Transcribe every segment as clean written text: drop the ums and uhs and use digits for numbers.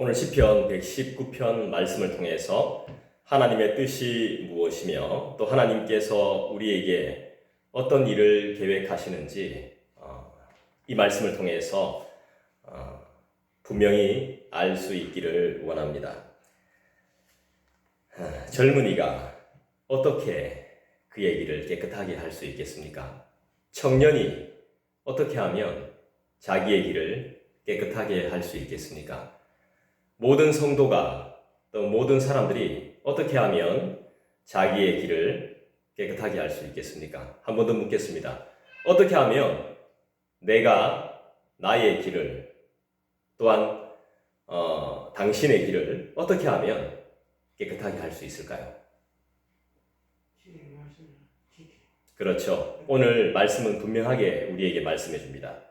오늘 시편 119편 말씀을 통해서 하나님의 뜻이 무엇이며 또 하나님께서 우리에게 어떤 일을 계획하시는지 이 말씀을 통해서 분명히 알 수 있기를 원합니다. 젊은이가 어떻게 그의 길을 깨끗하게 할 수 있겠습니까? 청년이 어떻게 하면 자기의 길을 깨끗하게 할 수 있겠습니까? 모든 성도가 또 모든 사람들이 어떻게 하면 자기의 길을 깨끗하게 할 수 있겠습니까? 한 번 더 묻겠습니다. 어떻게 하면 내가 나의 길을 또한 당신의 길을 어떻게 하면 깨끗하게 할 수 있을까요? 그렇죠. 오늘 말씀은 분명하게 우리에게 말씀해 줍니다.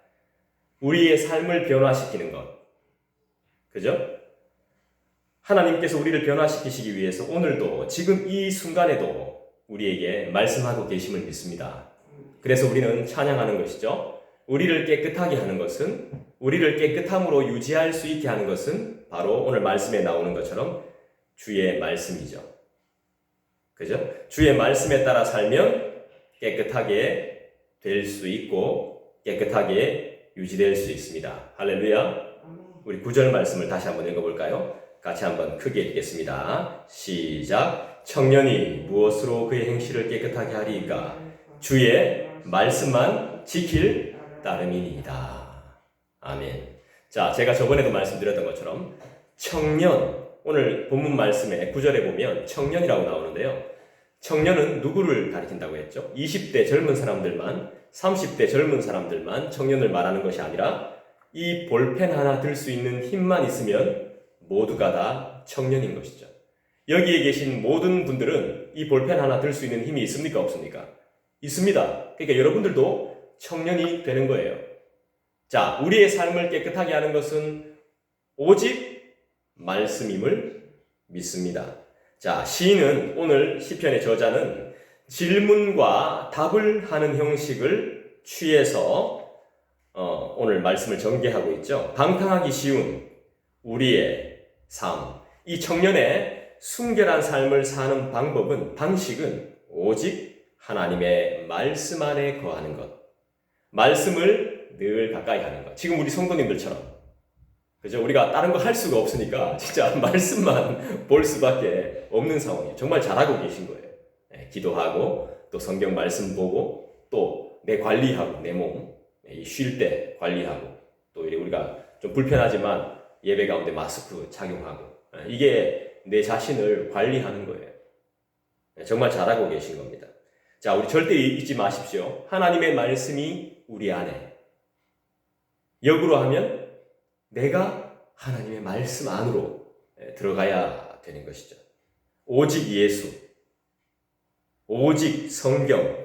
우리의 삶을 변화시키는 것. 그죠? 하나님께서 우리를 변화시키시기 위해서 오늘도 지금 이 순간에도 우리에게 말씀하고 계심을 믿습니다. 그래서 우리는 찬양하는 것이죠. 우리를 깨끗하게 하는 것은, 우리를 깨끗함으로 유지할 수 있게 하는 것은 바로 오늘 말씀에 나오는 것처럼 주의 말씀이죠. 그죠? 주의 말씀에 따라 살면 깨끗하게 될 수 있고 깨끗하게 유지될 수 있습니다. 할렐루야. 우리 9절 말씀을 다시 한번 읽어볼까요? 같이 한번 크게 읽겠습니다. 시작. 청년이 무엇으로 그의 행실을 깨끗하게 하리이까? 주의 말씀만 지킬 따름이니이다. 아멘. 자, 제가 저번에도 말씀드렸던 것처럼 청년, 오늘 본문 말씀에 9절에 보면 청년이라고 나오는데요. 청년은 누구를 가리킨다고 했죠? 20대 젊은 사람들만, 30대 젊은 사람들만 청년을 말하는 것이 아니라 이 볼펜 하나 들 수 있는 힘만 있으면 모두가 다 청년인 것이죠. 여기에 계신 모든 분들은 이 볼펜 하나 들 수 있는 힘이 있습니까? 없습니까? 있습니다. 그러니까 여러분들도 청년이 되는 거예요. 자, 우리의 삶을 깨끗하게 하는 것은 오직 말씀임을 믿습니다. 자, 시인은 오늘 시편의 저자는 질문과 답을 하는 형식을 취해서 오늘 말씀을 전개하고 있죠. 방탕하기 쉬운 우리의 삶, 이 청년의 순결한 삶을 사는 방법은, 방식은 오직 하나님의 말씀 안에 거하는 것, 말씀을 늘 가까이 하는 것. 지금 우리 성도님들처럼, 그죠? 우리가 다른 거 할 수가 없으니까 진짜 말씀만 볼 수밖에 없는 상황이에요. 정말 잘하고 계신 거예요. 기도하고 또 성경 말씀 보고 또 내 관리하고, 내 몸 쉴 때 관리하고, 또 우리가 좀 불편하지만 예배 가운데 마스크 착용하고, 이게 내 자신을 관리하는 거예요. 정말 잘하고 계신 겁니다. 자, 우리 절대 잊지 마십시오. 하나님의 말씀이 우리 안에, 역으로 하면 내가 하나님의 말씀 안으로 들어가야 되는 것이죠. 오직 예수, 오직 성경,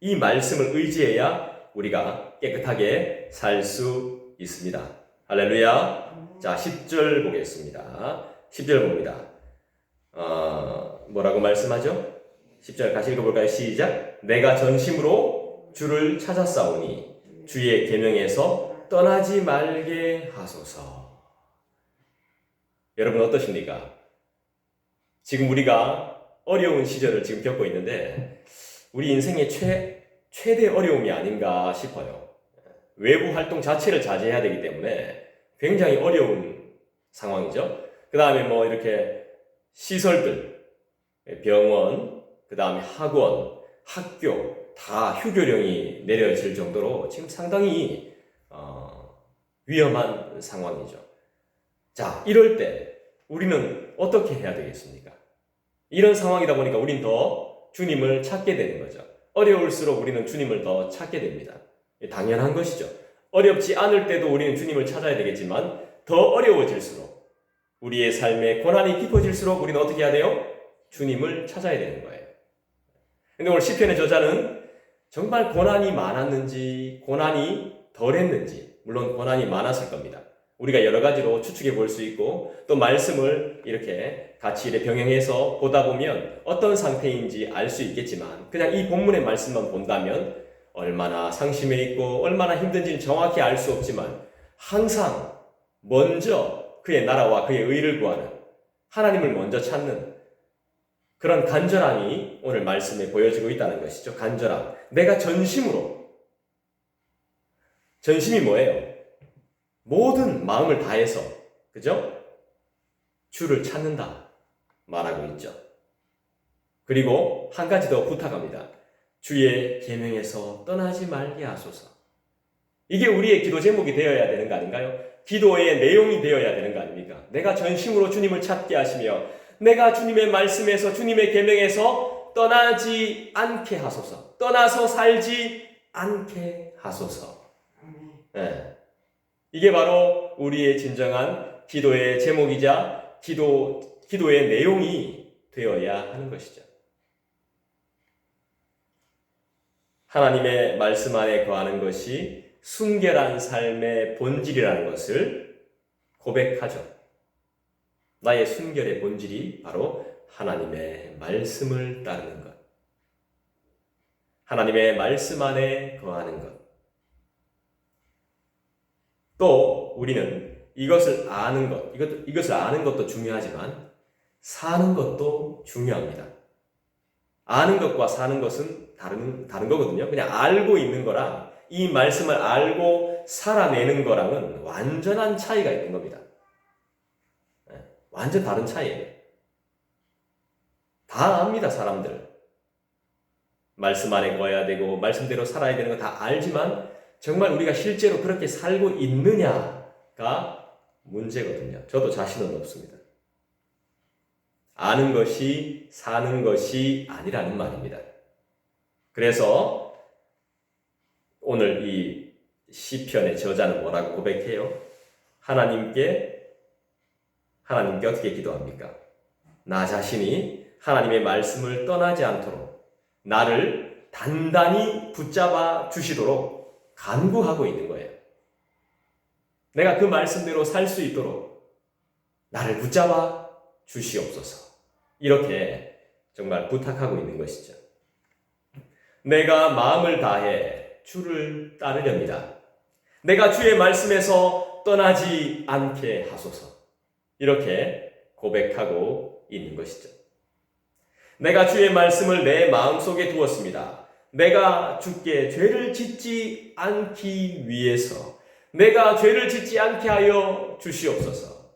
이 말씀을 의지해야 우리가 깨끗하게 살 수 있습니다. 할렐루야. 자, 10절 보겠습니다. 10절 봅니다. 뭐라고 말씀하죠? 10절 같이 읽어볼까요? 시작. 내가 전심으로 주를 찾았사오니 주의 계명에서 떠나지 말게 하소서. 여러분 어떠십니까? 지금 우리가 어려운 시절을 지금 겪고 있는데 우리 인생의 최대 어려움이 아닌가 싶어요. 외부 활동 자체를 자제해야 되기 때문에 굉장히 어려운 상황이죠. 그 다음에 뭐 이렇게 시설들, 병원, 그 다음에 학원, 학교 다 휴교령이 내려질 정도로 지금 상당히 위험한 상황이죠. 자, 이럴 때 우리는 어떻게 해야 되겠습니까? 이런 상황이다 보니까 우린 더 주님을 찾게 되는 거죠. 어려울수록 우리는 주님을 더 찾게 됩니다. 당연한 것이죠. 어렵지 않을 때도 우리는 주님을 찾아야 되겠지만 더 어려워질수록, 우리의 삶에 고난이 깊어질수록 우리는 어떻게 해야 돼요? 주님을 찾아야 되는 거예요. 근데 오늘 시편의 저자는 정말 고난이 많았는지 고난이 덜했는지, 물론 고난이 많았을 겁니다. 우리가 여러 가지로 추측해 볼 수 있고 또 말씀을 이렇게 같이 병행해서 보다 보면 어떤 상태인지 알 수 있겠지만, 그냥 이 본문의 말씀만 본다면 얼마나 상심해 있고 얼마나 힘든지는 정확히 알 수 없지만 항상 먼저 그의 나라와 그의 의를 구하는, 하나님을 먼저 찾는 그런 간절함이 오늘 말씀에 보여지고 있다는 것이죠. 간절함. 내가 전심으로. 전심이 뭐예요? 모든 마음을 다해서, 그죠? 주를 찾는다 말하고 있죠. 그리고 한 가지 더 부탁합니다. 주의 계명에서 떠나지 말게 하소서. 이게 우리의 기도 제목이 되어야 되는 거 아닌가요? 기도의 내용이 되어야 되는 거 아닙니까? 내가 전심으로 주님을 찾게 하시며 내가 주님의 말씀에서 주님의 계명에서 떠나지 않게 하소서. 떠나서 살지 않게 하소서. 네. 이게 바로 우리의 진정한 기도의 제목이자 기도의 내용이 되어야 하는 것이죠. 하나님의 말씀 안에 거하는 것이 순결한 삶의 본질이라는 것을 고백하죠. 나의 순결의 본질이 바로 하나님의 말씀을 따르는 것. 하나님의 말씀 안에 거하는 것. 또 우리는 이것을 아는 것, 이것을 아는 것도 중요하지만 사는 것도 중요합니다. 아는 것과 사는 것은 다른 거거든요. 그냥 알고 있는 거랑 이 말씀을 알고 살아내는 거랑은 완전한 차이가 있는 겁니다. 완전 다른 차이예요. 다 압니다, 사람들. 말씀 안에 거해야 되고 말씀대로 살아야 되는 거 다 알지만 정말 우리가 실제로 그렇게 살고 있느냐가 문제거든요. 저도 자신은 없습니다. 아는 것이 사는 것이 아니라는 말입니다. 그래서 오늘 이 시편의 저자는 뭐라고 고백해요? 하나님께 어떻게 기도합니까? 나 자신이 하나님의 말씀을 떠나지 않도록 나를 단단히 붙잡아 주시도록 간구하고 있는 거예요. 내가 그 말씀대로 살 수 있도록 나를 붙잡아 주시옵소서. 이렇게 정말 부탁하고 있는 것이죠. 내가 마음을 다해 주를 따르렵니다. 내가 주의 말씀에서 떠나지 않게 하소서. 이렇게 고백하고 있는 것이죠. 내가 주의 말씀을 내 마음속에 두었습니다. 내가 주께 죄를 짓지 않기 위해서 내가 죄를 짓지 않게 하여 주시옵소서.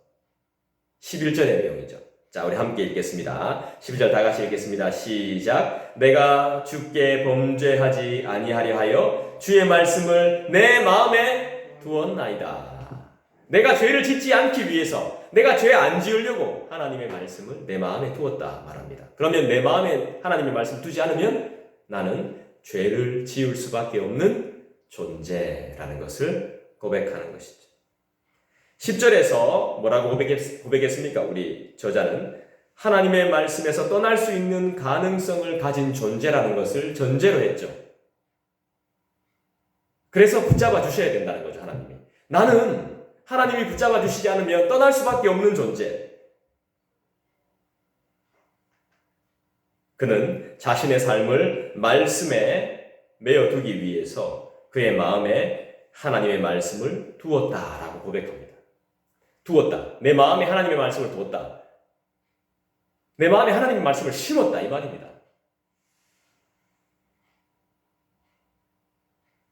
11절의 내용이죠. 자, 우리 함께 읽겠습니다. 11절 다 같이 읽겠습니다. 시작. 내가 주께 범죄하지 아니하려 하여 주의 말씀을 내 마음에 두었나이다. 내가 죄를 짓지 않기 위해서 내가 죄 안 지으려고 하나님의 말씀을 내 마음에 두었다 말합니다. 그러면 내 마음에 하나님의 말씀 두지 않으면 나는 죄를 지을 수밖에 없는 존재라는 것을 고백하는 것이죠. 10절에서 뭐라고 고백했습니까? 우리 저자는 하나님의 말씀에서 떠날 수 있는 가능성을 가진 존재라는 것을 전제로 했죠. 그래서 붙잡아 주셔야 된다는 거죠, 하나님이. 나는 하나님이 붙잡아 주시지 않으면 떠날 수밖에 없는 존재. 그는 자신의 삶을 말씀에 메어두기 위해서 그의 마음에 하나님의 말씀을 두었다라고 고백합니다. 두었다. 내 마음에 하나님의 말씀을 두었다. 내 마음에 하나님의 말씀을 심었다 이 말입니다.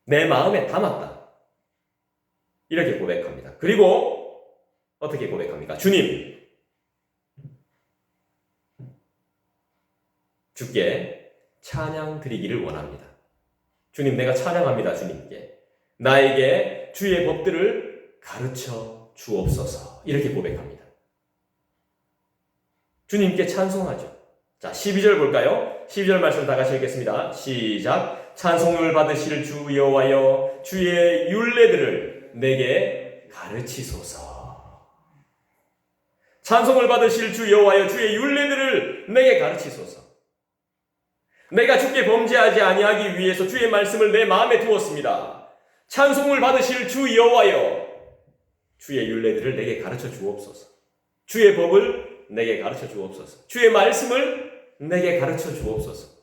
내 마음에 담았다. 이렇게 고백합니다. 그리고 어떻게 고백합니까? 주님, 주께 찬양 드리기를 원합니다. 주님, 내가 찬양합니다. 주님께. 나에게 주의 법들을 가르쳐 주옵소서. 이렇게 고백합니다. 주님께 찬송하죠. 자, 12절 볼까요? 12절 말씀 다 같이 읽겠습니다. 시작. 찬송을 받으실 주 여호와여, 주의 율례들을 내게 가르치소서. 찬송을 받으실 주 여호와여, 주의 율례들을 내게 가르치소서. 내가 주께 범죄하지 아니하기 위해서 주의 말씀을 내 마음에 두었습니다. 찬송을 받으실 주 여호와여, 주의 율례들을 내게 가르쳐 주옵소서. 주의 법을 내게 가르쳐 주옵소서. 주의 말씀을 내게 가르쳐 주옵소서.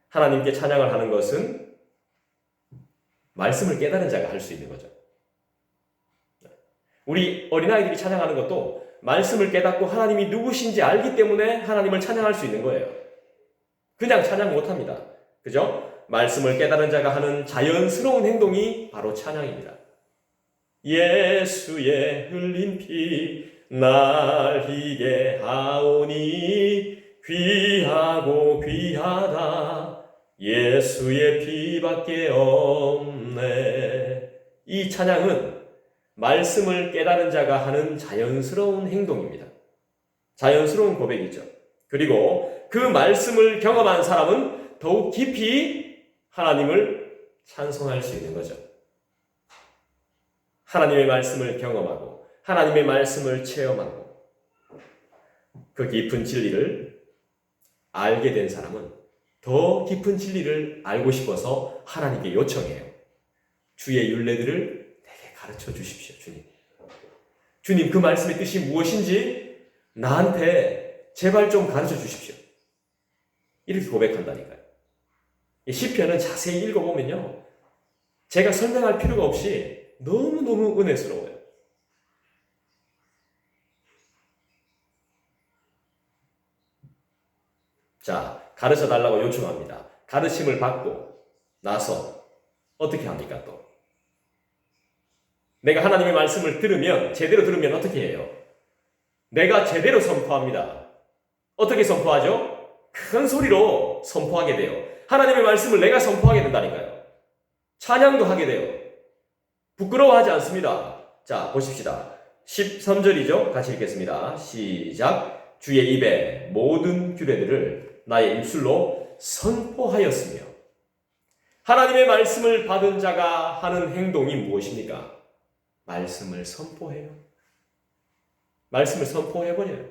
하나님께 찬양을 하는 것은 말씀을 깨달은 자가 할 수 있는 거죠. 우리 어린아이들이 찬양하는 것도 말씀을 깨닫고 하나님이 누구신지 알기 때문에 하나님을 찬양할 수 있는 거예요. 그냥 찬양 못합니다. 그죠? 말씀을 깨달은 자가 하는 자연스러운 행동이 바로 찬양입니다. 예수의 흘린 피 날 희게 하오니 귀하고 귀하다 예수의 피밖에 없네. 이 찬양은 말씀을 깨달은 자가 하는 자연스러운 행동입니다. 자연스러운 고백이죠. 그리고 그 말씀을 경험한 사람은 더욱 깊이 하나님을 찬송할 수 있는 거죠. 하나님의 말씀을 경험하고 하나님의 말씀을 체험하고 그 깊은 진리를 알게 된 사람은 더 깊은 진리를 알고 싶어서 하나님께 요청해요. 주의 율례들을 내게 가르쳐 주십시오, 주님. 주님, 그 말씀의 뜻이 무엇인지 나한테 제발 좀 가르쳐 주십시오. 이렇게 고백한다니까요. 이 시편은 자세히 읽어보면요, 제가 설명할 필요가 없이 너무너무 은혜스러워요. 자, 가르쳐 달라고 요청합니다. 가르침을 받고 나서 어떻게 합니까 또? 내가 하나님의 말씀을 들으면, 제대로 들으면 어떻게 해요? 내가 제대로 선포합니다. 어떻게 선포하죠? 큰 소리로 선포하게 돼요. 하나님의 말씀을 내가 선포하게 된다니까요. 찬양도 하게 돼요. 부끄러워하지 않습니다. 자, 보십시다. 13절이죠? 같이 읽겠습니다. 시작. 주의 입에 모든 규례들을 나의 입술로 선포하였으며. 하나님의 말씀을 받은 자가 하는 행동이 무엇입니까? 말씀을 선포해요. 말씀을 선포해버려요.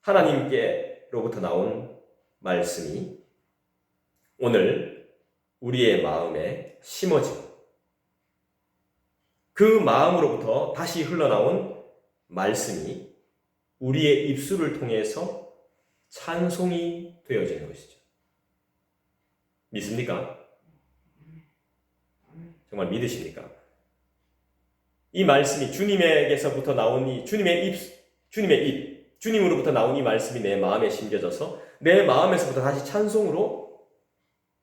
하나님께로부터 나온 말씀이 오늘 우리의 마음에 심어지고 그 마음으로부터 다시 흘러나온 말씀이 우리의 입술을 통해서 찬송이 되어지는 것이죠. 믿습니까? 정말 믿으십니까? 이 말씀이 주님에게서부터 나온 이 주님의 입, 주님으로부터 나온 이 말씀이 내 마음에 심겨져서 내 마음에서부터 다시 찬송으로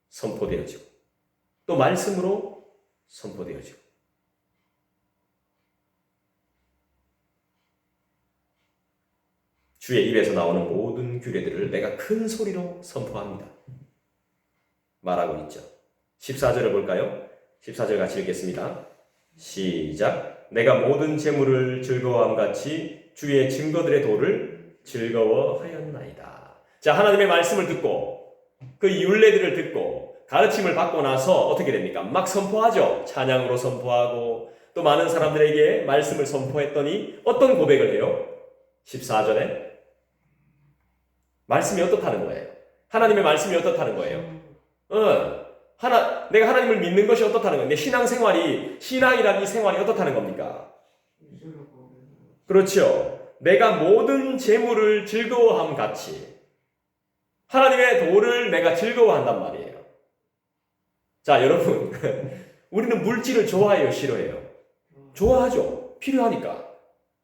선포되어지고 또 말씀으로 선포되어지고 주의 입에서 나오는 모든 규례들을 내가 큰 소리로 선포합니다. 말하고 있죠. 14절을 볼까요? 14절 같이 읽겠습니다. 시작. 내가 모든 재물을 즐거워함 같이 주의 증거들의 도를 즐거워하였나이다. 자, 하나님의 말씀을 듣고 그 율례들을 듣고 가르침을 받고 나서 어떻게 됩니까? 막 선포하죠. 찬양으로 선포하고 또 많은 사람들에게 말씀을 선포했더니 어떤 고백을 해요? 14절에 말씀이 어떻다는 거예요? 하나님의 말씀이 어떻다는 거예요? 내가 하나님을 믿는 것이 어떻다는 거예요? 내 신앙이란 이 생활이 어떻다는 겁니까? 그렇죠. 내가 모든 재물을 즐거워함 같이 하나님의 도를 내가 즐거워한단 말이에요. 자, 여러분, 우리는 물질을 좋아해요, 싫어해요? 좋아하죠. 필요하니까.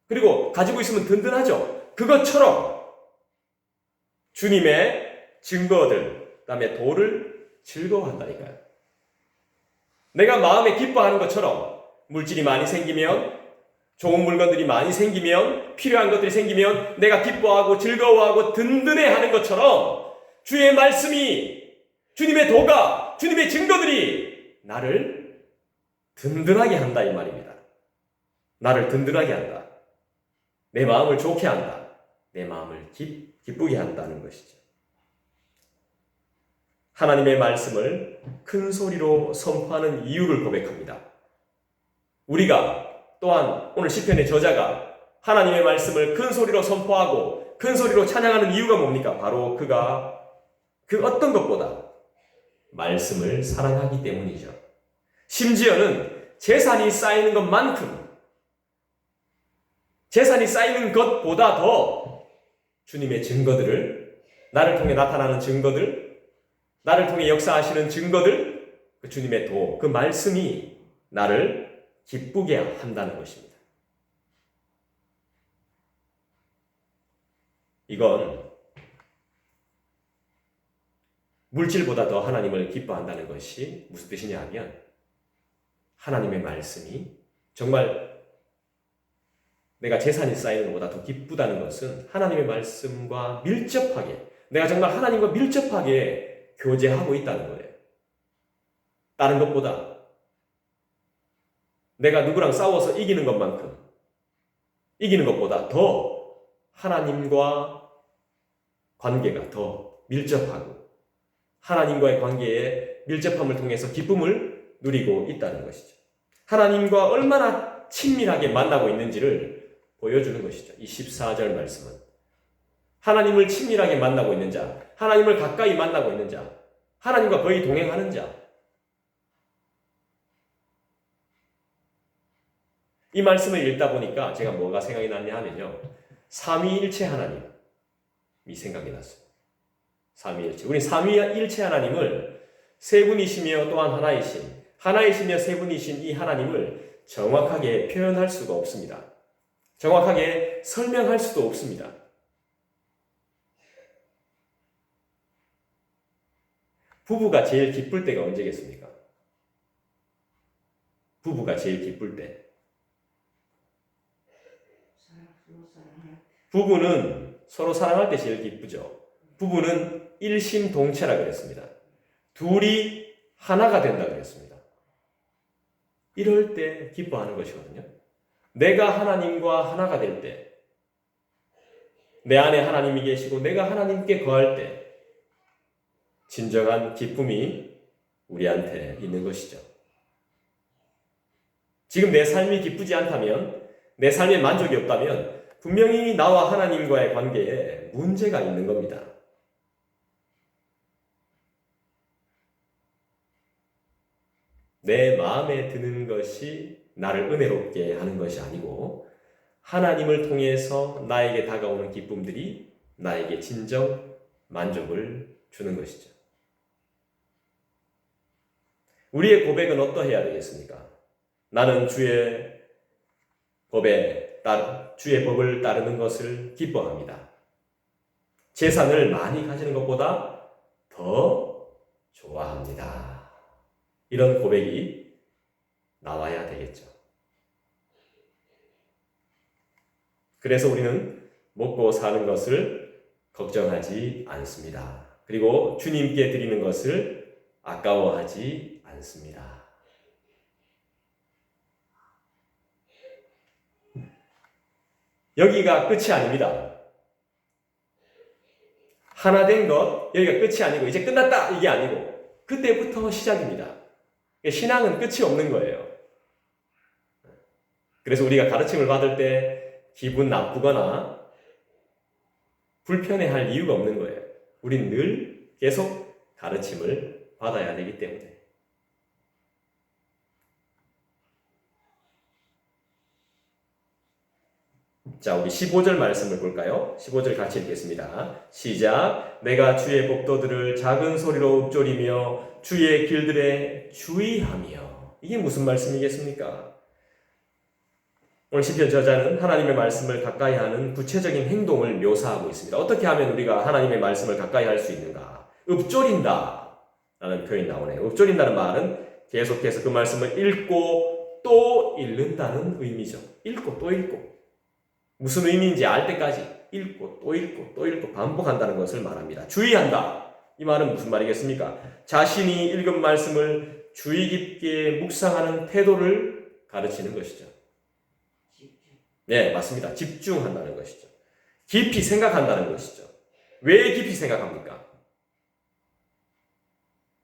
그리고 가지고 있으면 든든하죠. 그것처럼 주님의 증거들, 그다음에 도를 즐거워한다니까요. 내가 마음에 기뻐하는 것처럼 물질이 많이 생기면, 좋은 물건들이 많이 생기면, 필요한 것들이 생기면 내가 기뻐하고 즐거워하고 든든해하는 것처럼 주의 말씀이, 주님의 도가, 주님의 증거들이 나를 든든하게 한다 이 말입니다. 나를 든든하게 한다. 내 마음을 좋게 한다. 내 마음을 기쁘게 한다는 것이죠. 하나님의 말씀을 큰 소리로 선포하는 이유를 고백합니다. 우리가 또한 오늘 시편의 저자가 하나님의 말씀을 큰 소리로 선포하고 큰 소리로 찬양하는 이유가 뭡니까? 바로 그가 그 어떤 것보다 말씀을 사랑하기 때문이죠. 심지어는 재산이 쌓이는 것만큼, 재산이 쌓이는 것보다 더 주님의 증거들을, 나를 통해 나타나는 증거들, 나를 통해 역사하시는 증거들, 그 주님의 도, 그 말씀이 나를 기쁘게 한다는 것입니다. 이건 물질보다 더 하나님을 기뻐한다는 것이 무슨 뜻이냐 하면 하나님의 말씀이 정말 내가 재산이 쌓이는 것보다 더 기쁘다는 것은 하나님의 말씀과 밀접하게 내가 정말 하나님과 밀접하게 교제하고 있다는 거예요. 다른 것보다 내가 누구랑 싸워서 이기는 것만큼 이기는 것보다 더 하나님과 관계가 더 밀접하고 하나님과의 관계에 밀접함을 통해서 기쁨을 누리고 있다는 것이죠. 하나님과 얼마나 친밀하게 만나고 있는지를 보여주는 것이죠. 이 14절 말씀은 하나님을 친밀하게 만나고 있는 자, 하나님을 가까이 만나고 있는 자, 하나님과 거의 동행하는 자. 이 말씀을 읽다 보니까 제가 뭐가 생각이 났냐 하면요. 삼위일체 하나님이 생각이 났어요. 삼위일체. 우리 삼위일체 하나님을 세 분이시며 또한 하나이시며 세 분이신 이 하나님을 정확하게 표현할 수가 없습니다. 정확하게 설명할 수도 없습니다. 부부가 제일 기쁠 때가 언제겠습니까? 부부가 제일 기쁠 때. 부부는 서로 사랑할 때 제일 기쁘죠. 부부는 일심동체라 그랬습니다. 둘이 하나가 된다 그랬습니다. 이럴 때 기뻐하는 것이거든요. 내가 하나님과 하나가 될 때, 내 안에 하나님이 계시고 내가 하나님께 거할 때 진정한 기쁨이 우리한테 있는 것이죠. 지금 내 삶이 기쁘지 않다면, 내 삶에 만족이 없다면 분명히 나와 하나님과의 관계에 문제가 있는 겁니다. 내 마음에 드는 것이 나를 은혜롭게 하는 것이 아니고 하나님을 통해서 나에게 다가오는 기쁨들이 나에게 진정 만족을 주는 것이죠. 우리의 고백은 어떠해야 되겠습니까? 나는 주의 법을 따르는 것을 기뻐합니다. 재산을 많이 가지는 것보다 더 좋아합니다. 이런 고백이 나와야 되겠죠. 그래서 우리는 먹고 사는 것을 걱정하지 않습니다. 그리고 주님께 드리는 것을 아까워하지 않습니다. 여기가 끝이 아닙니다. 하나 된 것, 여기가 끝이 아니고 이제 끝났다 이게 아니고 그때부터 시작입니다. 신앙은 끝이 없는 거예요. 그래서 우리가 가르침을 받을 때 기분 나쁘거나 불편해할 이유가 없는 거예요. 우린 늘 계속 가르침을 받아야 되기 때문에. 자, 우리 15절 말씀을 볼까요? 15절 같이 읽겠습니다. 시작. 내가 주의 법도들을 작은 소리로 읊조리며 주의 길들에 주의하며. 이게 무슨 말씀이겠습니까? 오늘 시편 저자는 하나님의 말씀을 가까이 하는 구체적인 행동을 묘사하고 있습니다. 어떻게 하면 우리가 하나님의 말씀을 가까이 할 수 있는가? 읊조린다 라는 표현이 나오네요. 읊조린다는 말은 계속해서 그 말씀을 읽고 또 읽는다는 의미죠. 읽고 또 읽고. 무슨 의미인지 알 때까지 읽고 또 읽고 또 읽고 반복한다는 것을 말합니다. 주의한다. 이 말은 무슨 말이겠습니까? 자신이 읽은 말씀을 주의 깊게 묵상하는 태도를 가르치는 것이죠. 네, 맞습니다. 집중한다는 것이죠. 깊이 생각한다는 것이죠. 왜 깊이 생각합니까?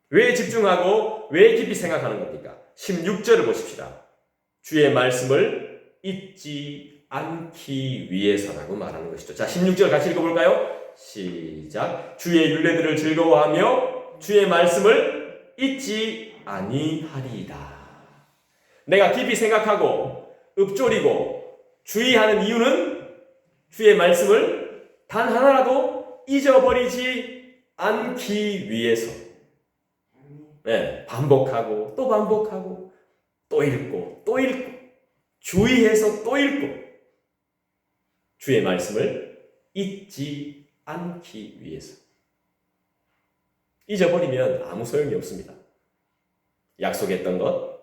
왜 집중하고 왜 깊이 생각하는 겁니까? 16절을 보십시다. 주의 말씀을 잊지 않기 위해서라고 말하는 것이죠. 자, 16절 같이 읽어볼까요? 시작. 주의 율례들을 즐거워하며 주의 말씀을 잊지 아니하리이다. 내가 깊이 생각하고 읊조리고 주의하는 이유는 주의 말씀을 단 하나라도 잊어버리지 않기 위해서. 네, 반복하고 또 반복하고 또 읽고 또 읽고 주의해서 또 읽고 주의 말씀을 잊지 않기 위해서. 잊어버리면 아무 소용이 없습니다. 약속했던 것,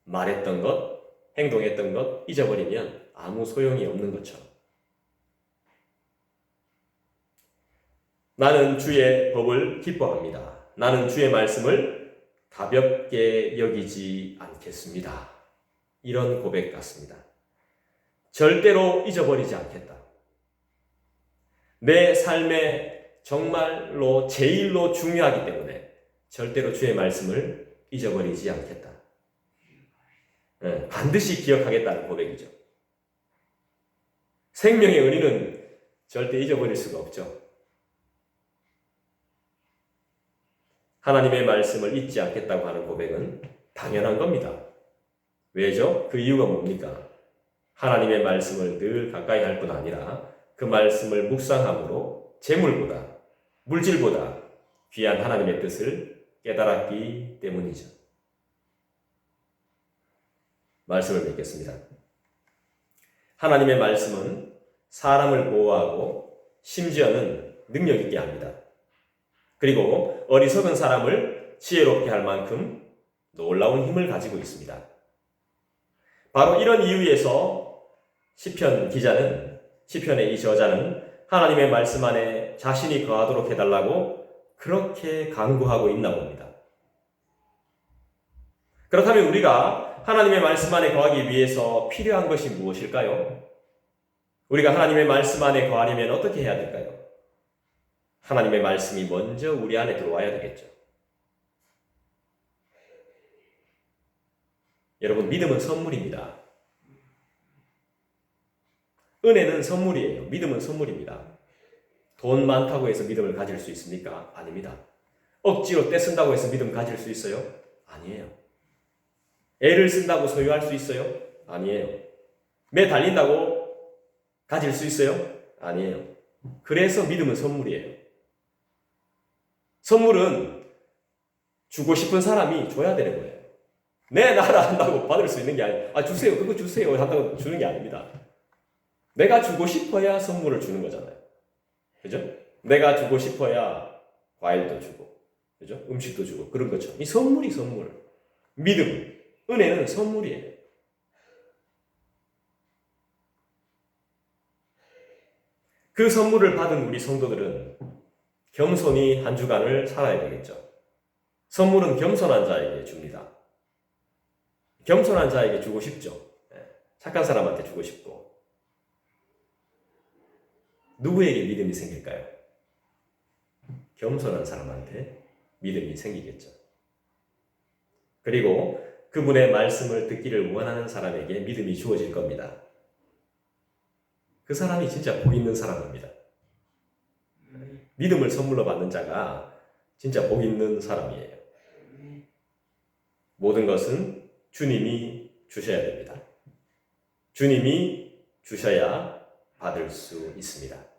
말했던 것, 행동했던 것 잊어버리면 아무 소용이 없는 것처럼. 나는 주의 법을 기뻐합니다. 나는 주의 말씀을 가볍게 여기지 않겠습니다. 이런 고백 같습니다. 절대로 잊어버리지 않겠다. 내 삶에 정말로 제일로 중요하기 때문에 절대로 주의 말씀을 잊어버리지 않겠다. 반드시 기억하겠다는 고백이죠. 생명의 은인은 절대 잊어버릴 수가 없죠. 하나님의 말씀을 잊지 않겠다고 하는 고백은 당연한 겁니다. 왜죠? 그 이유가 뭡니까? 하나님의 말씀을 늘 가까이 할 뿐 아니라 그 말씀을 묵상함으로 재물보다, 물질보다 귀한 하나님의 뜻을 깨달았기 때문이죠. 말씀을 맺겠습니다. 하나님의 말씀은 사람을 보호하고 심지어는 능력 있게 합니다. 그리고 어리석은 사람을 지혜롭게 할 만큼 놀라운 힘을 가지고 있습니다. 바로 이런 이유에서 시편 기자는, 시편의 이 저자는 하나님의 말씀 안에 자신이 거하도록 해달라고 그렇게 간구하고 있나 봅니다. 그렇다면 우리가 하나님의 말씀 안에 거하기 위해서 필요한 것이 무엇일까요? 우리가 하나님의 말씀 안에 거하려면 어떻게 해야 될까요? 하나님의 말씀이 먼저 우리 안에 들어와야 되겠죠. 여러분, 믿음은 선물입니다. 은혜는 선물이에요. 믿음은 선물입니다. 돈 많다고 해서 믿음을 가질 수 있습니까? 아닙니다. 억지로 떼쓴다고 해서 믿음 가질 수 있어요? 아니에요. 애를 쓴다고 소유할 수 있어요? 아니에요. 매 달린다고 가질 수 있어요? 아니에요. 그래서 믿음은 선물이에요. 선물은 주고 싶은 사람이 줘야 되는 거예요. 내 나라 한다고 받을 수 있는 게 아니에요. 주세요. 그거 주세요. 한다고 주는 게 아닙니다. 내가 주고 싶어야 선물을 주는 거잖아요. 그죠? 내가 주고 싶어야 과일도 주고, 그죠? 음식도 주고, 그런 것처럼. 이 선물이 선물. 믿음, 은혜는 선물이에요. 그 선물을 받은 우리 성도들은 겸손히 한 주간을 살아야 되겠죠. 선물은 겸손한 자에게 줍니다. 겸손한 자에게 주고 싶죠. 착한 사람한테 주고 싶고. 누구에게 믿음이 생길까요? 겸손한 사람한테 믿음이 생기겠죠. 그리고 그분의 말씀을 듣기를 원하는 사람에게 믿음이 주어질 겁니다. 그 사람이 진짜 복 있는 사람입니다. 믿음을 선물로 받는 자가 진짜 복 있는 사람이에요. 모든 것은 주님이 주셔야 됩니다. 주님이 주셔야 받을 수 있습니다.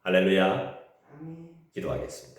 할렐루야. 기도하겠습니다.